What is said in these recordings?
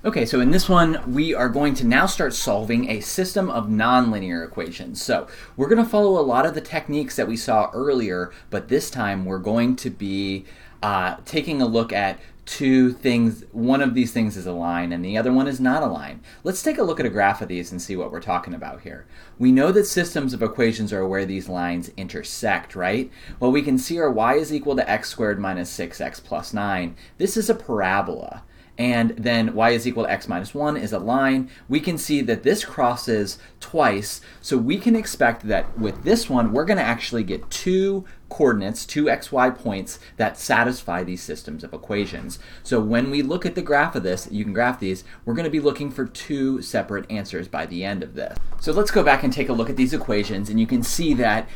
Okay, so in this one, we are going to now start solving a system of nonlinear equations. So we're going to follow a lot of the techniques that we saw earlier, but this time we're going to be taking a look at two things. One of these things is a line and the other one is not a line. Let's take a look at a graph of these and see what we're talking about here. We know that systems of equations are where these lines intersect, right? Well, we can see our y is equal to x squared minus 6x plus 9. This is a parabola. And then y is equal to x minus 1 is a line. We can see that this crosses twice, so we can expect that with this one, we're going to actually get two coordinates, two xy points that satisfy these systems of equations. So when we look at the graph of this, you can graph these, we're going to be looking for two separate answers by the end of this. So let's go back and take a look at these equations, and you can see that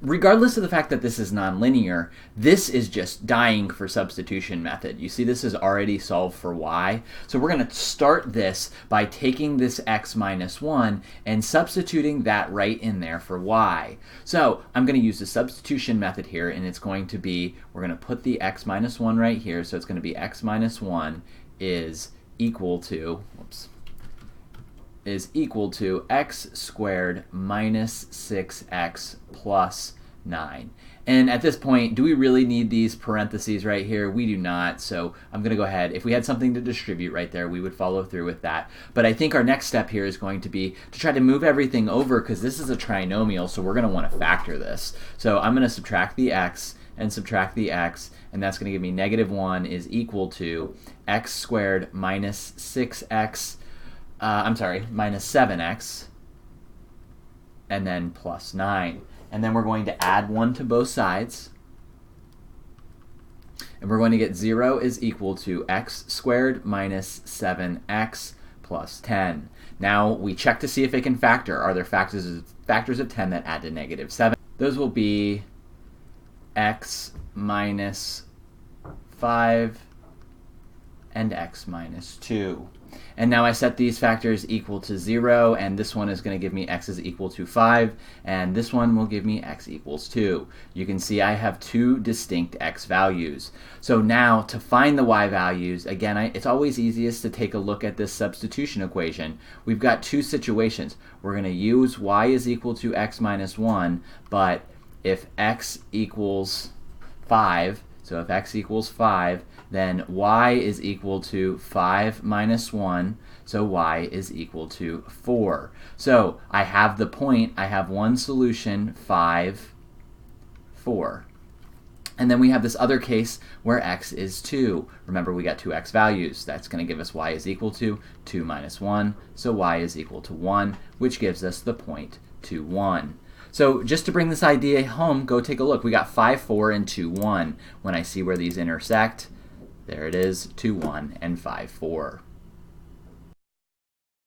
regardless of the fact that this is nonlinear, this is just dying for substitution method. You see this is already solved for y. So we're going to start this by taking this x minus 1 and substituting that right in there for y. So I'm going to use the substitution method here, and it's going to be, we're going to put the x minus 1 right here, so it's going to be x minus 1 is equal to, x squared minus 6x plus 9. And at this point, do we really need these parentheses right here? We do not, so I'm going to go ahead. If we had something to distribute right there, we would follow through with that. But I think our next step here is going to be to try to move everything over, because this is a trinomial, so we're going to want to factor this. So I'm going to subtract the x and subtract the x, and that's going to give me negative 1 is equal to x squared minus 6x, minus 7x, and then plus 9. And then we're going to add 1 to both sides. And we're going to get 0 is equal to x squared minus 7x plus 10. Now we check to see if it can factor. Are there factors of 10 that add to negative 7? Those will be x minus 5 and x minus 2. And now I set these factors equal to 0, and this one is going to give me x is equal to 5, and this one will give me x equals 2. You can see I have two distinct x values. So now to find the y values, again, it's always easiest to take a look at this substitution equation. We've got two situations. We're going to use y is equal to x minus 1, but if x equals 5, so if x equals 5, then y is equal to 5 minus 1, so y is equal to 4. So I have the point, I have one solution, 5, 4. And then we have this other case where x is 2. Remember, we got two x values. That's going to give us y is equal to 2 minus 1, so y is equal to 1, which gives us the point 2, 1. So just to bring this idea home, go take a look. We got 5, 4, and 2, 1. When I see where these intersect, there it is, 2, 1, and 5, 4.